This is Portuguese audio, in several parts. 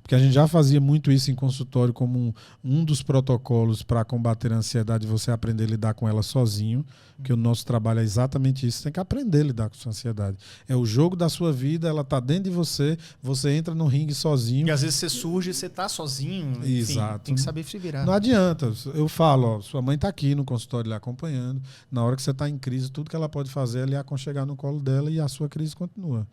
porque a gente já fazia muito isso em consultório como um dos protocolos para combater a ansiedade, você aprender a lidar com ela sozinho, que o nosso trabalho é exatamente isso, você tem que aprender a lidar com a sua ansiedade. É o jogo da sua vida, ela está dentro de você, você entra no ringue sozinho. E às vezes você surge, você tá sozinho, enfim, Exato. tem que saber se virar. Não adianta, eu falo, ó, sua mãe está aqui no consultório lhe acompanhando, na hora que você está em crise, tudo que ela pode fazer é lhe aconchegar no colo dela e a sua crise continua.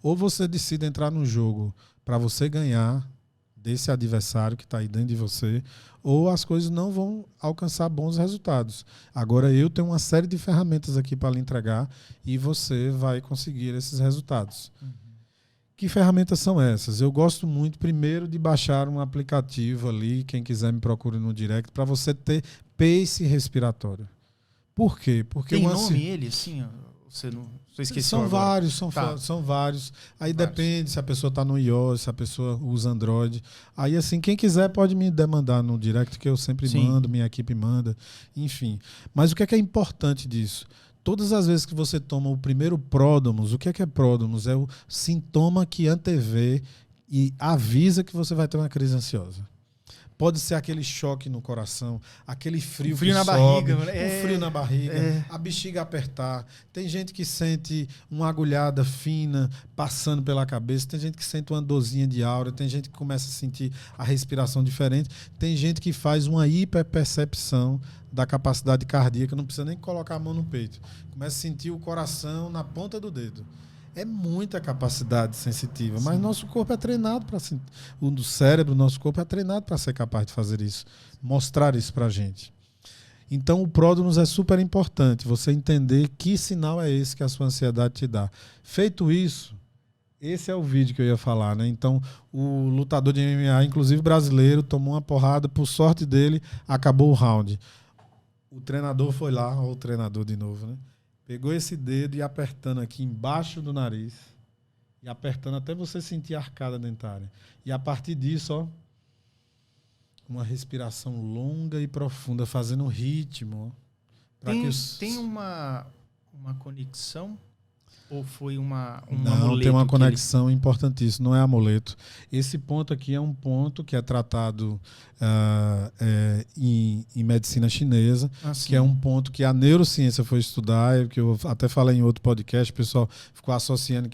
Ou você decide entrar no jogo para você ganhar desse adversário que está aí dentro de você, ou as coisas não vão alcançar bons resultados. Agora eu tenho uma série de ferramentas aqui para lhe entregar e você vai conseguir esses resultados. Que ferramentas são essas? Eu gosto muito, primeiro, de baixar um aplicativo ali, quem quiser me procure no direct, para você ter pace respiratório. Por quê? Porque tem nome ele, assim, você esqueceu são agora. vários, Tá. são vários. Aí Vários. depende se a pessoa está no iOS, se a pessoa usa Android. Aí, assim, quem quiser pode me demandar no direct, que eu sempre mando, minha equipe manda, enfim. Mas o que é importante disso? Todas as vezes que você toma o primeiro pródromos, o que é pródromos? É o sintoma que antevê e avisa que você vai ter uma crise ansiosa. Pode ser aquele choque no coração, aquele frio que na sobe, barriga, o frio na barriga, a bexiga apertar. Tem gente que sente uma agulhada fina passando pela cabeça, tem gente que sente uma dorzinha de aura, tem gente que começa a sentir a respiração diferente, tem gente que faz uma hiperpercepção da capacidade cardíaca, não precisa nem colocar a mão no peito. Começa a sentir o coração na ponta do dedo. É muita capacidade sensitiva, mas nosso corpo é treinado para o cérebro, nosso corpo é treinado para ser capaz de fazer isso, mostrar isso para a gente. Então o pródromos é super importante, você entender que sinal é esse que a sua ansiedade te dá. Feito isso, esse é o vídeo que eu ia falar, né? Então o lutador de MMA, inclusive brasileiro, tomou uma porrada, por sorte dele, acabou o round. O treinador foi lá, ó, o treinador de novo, né? Pegou esse dedo e apertando aqui embaixo do nariz. E apertando até você sentir a arcada dentária. E a partir disso, ó, uma respiração longa e profunda, fazendo um ritmo. Tem uma conexão? Ou foi um não, amuleto? Tem uma conexão importantíssima, não é amuleto. Esse ponto aqui é um ponto que é tratado em medicina chinesa, que é um ponto que a neurociência foi estudar, que eu até falei em outro podcast, o pessoal ficou associando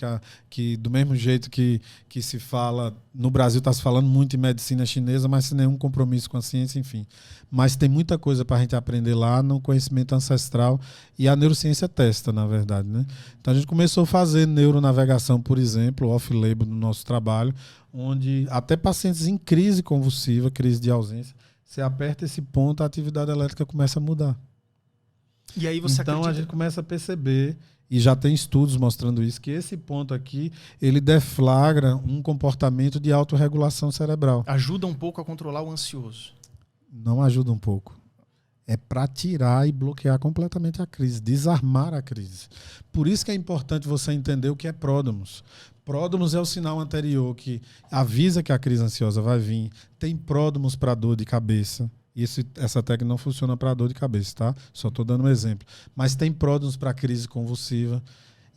que do mesmo jeito que se fala, no Brasil está se falando muito em medicina chinesa, mas sem nenhum compromisso com a ciência, enfim. Mas tem muita coisa para a gente aprender lá no conhecimento ancestral e a neurociência testa, na verdade, né? Então a gente começou a fazer neuronavegação, por exemplo, off-label no nosso trabalho, onde até pacientes em crise convulsiva, crise de ausência, você aperta esse ponto, a atividade elétrica começa a mudar. E aí você então a gente começa a perceber, e já tem estudos mostrando isso, que esse ponto aqui, ele deflagra um comportamento de autorregulação cerebral. Ajuda um pouco a controlar o ansioso. Não ajuda um pouco. É para tirar e bloquear completamente a crise, desarmar a crise. Por isso que é importante você entender o que é pródromos. Pródromos é o sinal anterior que avisa que a crise ansiosa vai vir. Tem pródromos para dor de cabeça. Essa técnica não funciona para dor de cabeça, tá? Só estou dando um exemplo. Mas tem pródromos para crise convulsiva.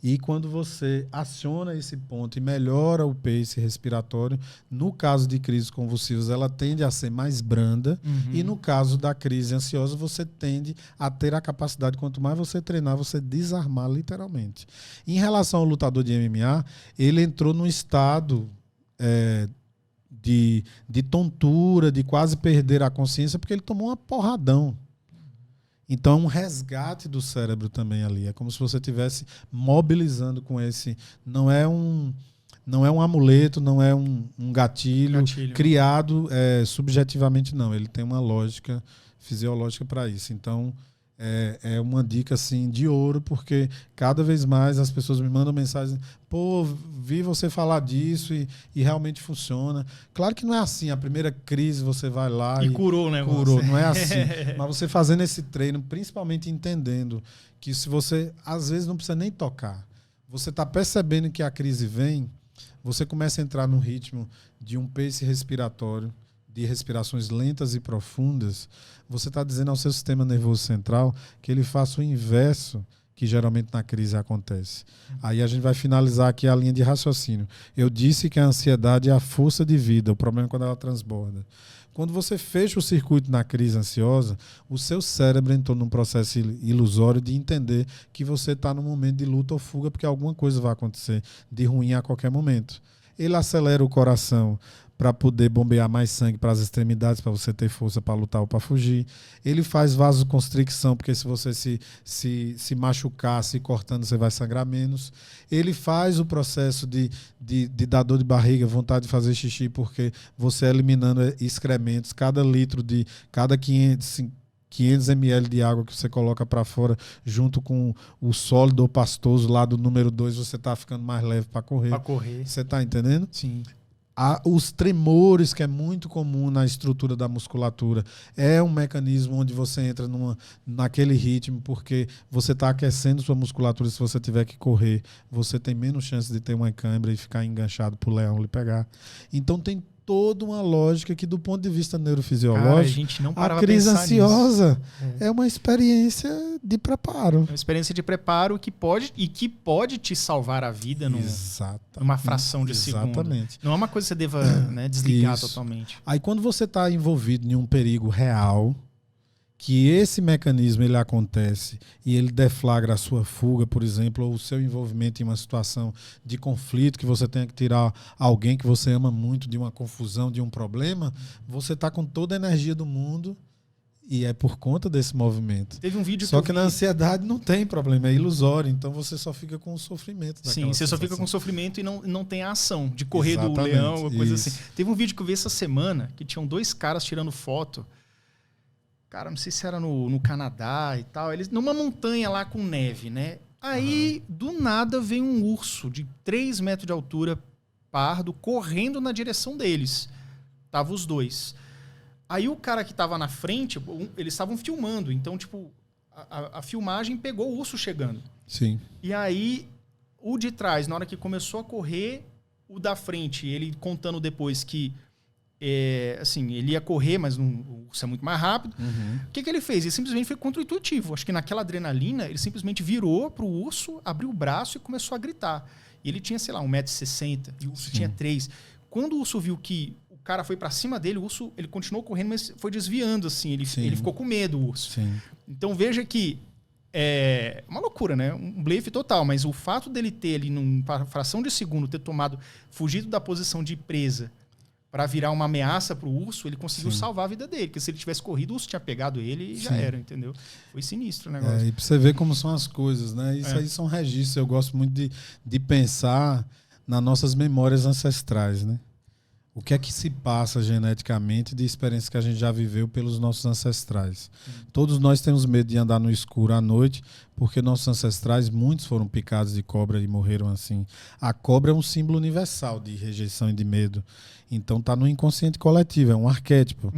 E quando você aciona esse ponto e melhora o pace respiratório, no caso de crises convulsivas, ela tende a ser mais branda. E no caso da crise ansiosa, você tende a ter a capacidade, quanto mais você treinar, você desarmar literalmente. Em relação ao lutador de MMA, ele entrou num estado de tontura, de quase perder a consciência, porque ele tomou uma porradão. Então, é um resgate do cérebro também ali. É como se você estivesse mobilizando com esse... Não é um amuleto, não é um gatilho criado subjetivamente, não. Ele tem uma lógica fisiológica para isso. Então, é uma dica assim, de ouro, porque cada vez mais as pessoas me mandam mensagens: pô, vi você falar disso e realmente funciona. Claro que não é assim, a primeira crise você vai lá e curou o negócio. Curou, não é assim. Mas você fazendo esse treino, principalmente entendendo que se você, às vezes, não precisa nem tocar, você está percebendo que a crise vem, você começa a entrar no ritmo de um pace respiratório, de respirações lentas e profundas, você está dizendo ao seu sistema nervoso central que ele faça o inverso, que geralmente na crise acontece. Aí a gente vai finalizar aqui a linha de raciocínio. Eu disse que a ansiedade é a força de vida, o problema é quando ela transborda. Quando você fecha o circuito na crise ansiosa, o seu cérebro entrou num processo ilusório de entender que você está num momento de luta ou fuga, porque alguma coisa vai acontecer de ruim a qualquer momento. Ele acelera o coração para poder bombear mais sangue para as extremidades, para você ter força para lutar ou para fugir. Ele faz vasoconstricção, porque se você se machucar, se cortando, você vai sangrar menos. Ele faz o processo de dar dor de barriga, vontade de fazer xixi, porque você eliminando excrementos, cada 500 ml de água que você coloca para fora, junto com o sólido ou pastoso lá do número 2, você está ficando mais leve para correr. Para correr. Você está entendendo? Sim. Os tremores, que é muito comum na estrutura da musculatura, é um mecanismo onde você entra naquele ritmo, porque você está aquecendo sua musculatura. Se você tiver que correr, você tem menos chance de ter uma cãibra e ficar enganchado para o leão lhe pegar. Então tem toda uma lógica que, do ponto de vista neurofisiológico, a crise ansiosa é uma experiência de preparo. É uma experiência de preparo que pode te salvar a vida numa fração de segundo. Não é uma coisa que você deva desligar totalmente. Aí quando você está envolvido em um perigo real, que esse mecanismo ele acontece e ele deflagra a sua fuga, por exemplo, ou o seu envolvimento em uma situação de conflito, que você tenha que tirar alguém que você ama muito de uma confusão, de um problema, você está com toda a energia do mundo e é por conta desse movimento. Teve um vídeo só que na ansiedade não tem problema, é ilusório, então você só fica com o sofrimento. Sim, você só fica com o sofrimento e não tem a ação de correr do leão, ou coisa assim. Teve um vídeo que eu vi essa semana que tinham 2 caras tirando foto. Cara, não sei se era no Canadá e tal. Eles numa montanha lá com neve, né? Aí, do nada, vem um urso de 3 metros de altura, pardo, correndo na direção deles. Tava os 2. Aí o cara que tava na frente, eles estavam filmando. Então, tipo, a filmagem pegou o urso chegando. Sim. E aí, o de trás, na hora que começou a correr, o da frente, ele contando depois que assim, ele ia correr, mas o urso é muito mais rápido. O que ele fez? Ele simplesmente foi contra-intuitivo. Acho que naquela adrenalina, ele simplesmente virou pro urso, abriu o braço e começou a gritar. E ele tinha, sei lá, 1,60 m, e o urso tinha 3. Quando o urso viu que o cara foi para cima dele, o urso ele continuou correndo, mas foi desviando, assim. Ele ficou com medo, o urso. Sim. Então veja que é uma loucura, né? Um blefe total. Mas o fato dele ter ali, numa fração de segundo, ter fugido da posição de presa para virar uma ameaça para o urso, ele conseguiu salvar a vida dele. Porque se ele tivesse corrido, o urso tinha pegado ele e já era, entendeu? Foi sinistro o negócio. E para você ver como são as coisas, né? Isso aí são registros. Eu gosto muito de pensar nas nossas memórias ancestrais, né? O que é que se passa geneticamente de experiências que a gente já viveu pelos nossos ancestrais. Todos nós temos medo de andar no escuro à noite, porque nossos ancestrais, muitos foram picados de cobra e morreram assim. A cobra é um símbolo universal de rejeição e de medo. Então está no inconsciente coletivo, é um arquétipo.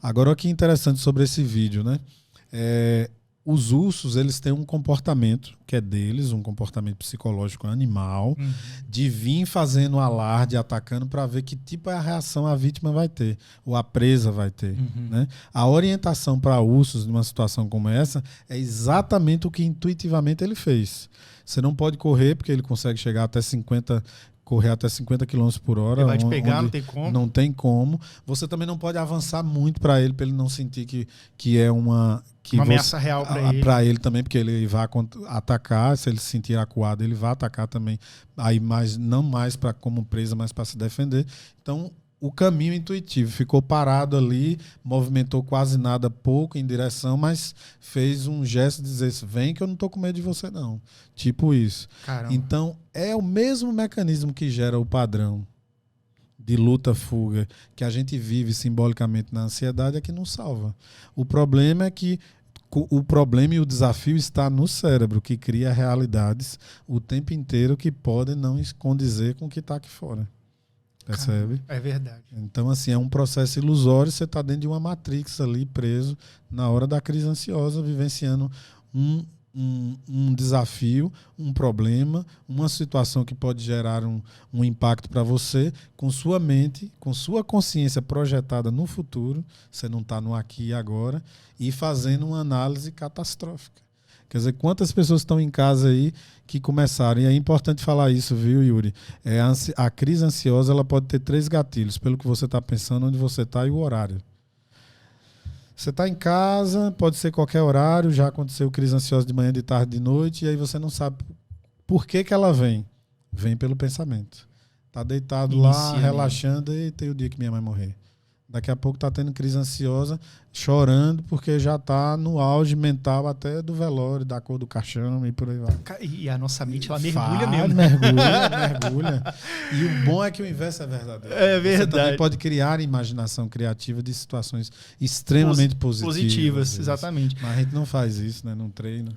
Agora, o que é interessante sobre esse vídeo, né? Os ursos, eles têm um comportamento que é deles, um comportamento psicológico animal, de vir fazendo alarde, atacando, para ver que tipo é a reação a vítima vai ter, ou a presa vai ter. Né? A orientação para ursos numa situação como essa é exatamente o que intuitivamente ele fez. Você não pode correr, porque ele consegue chegar até 50 km por hora. Ele vai te pegar, não tem como. Não tem como. Você também não pode avançar muito para ele não sentir que é uma ameaça real para ele. Para ele também, porque ele vai atacar. Se ele se sentir acuado, ele vai atacar também. Aí, não mais como presa, mas para se defender. Então, o caminho intuitivo ficou parado ali, movimentou quase nada, pouco em direção, mas fez um gesto de dizer: vem que eu não estou com medo de você não. Tipo isso. Caramba. Então, é o mesmo mecanismo que gera o padrão de luta-fuga que a gente vive simbolicamente na ansiedade, é que nos salva. O problema é que o problema e o desafio está no cérebro, que cria realidades o tempo inteiro que podem não condizer com o que está aqui fora. Percebe? É verdade. Então, assim, é um processo ilusório. Você está dentro de uma matrix ali, preso, na hora da crise ansiosa, vivenciando um desafio, um problema, uma situação que pode gerar um impacto para você, com sua mente, com sua consciência projetada no futuro. Você não está no aqui e agora, e fazendo uma análise catastrófica. Quer dizer, quantas pessoas estão em casa aí que começaram, e é importante falar isso, viu, Yuri? A crise ansiosa ela pode ter 3 gatilhos, pelo que você está pensando, onde você está e o horário. Você está em casa, pode ser qualquer horário, já aconteceu crise ansiosa de manhã, de tarde, de noite, e aí você não sabe por que ela vem. Vem pelo pensamento. Está deitado lá, relaxando, e tem o dia que minha mãe morrer. Daqui a pouco está tendo crise ansiosa, chorando, porque já está no auge mental até do velório, da cor do caixão e por aí vai. E a nossa mente, ela mergulha mesmo. Mergulha. E o bom é que o inverso é verdadeiro. É verdade. Você também pode criar imaginação criativa de situações extremamente positivas. Exatamente. Mas a gente não faz isso, né? Não treina.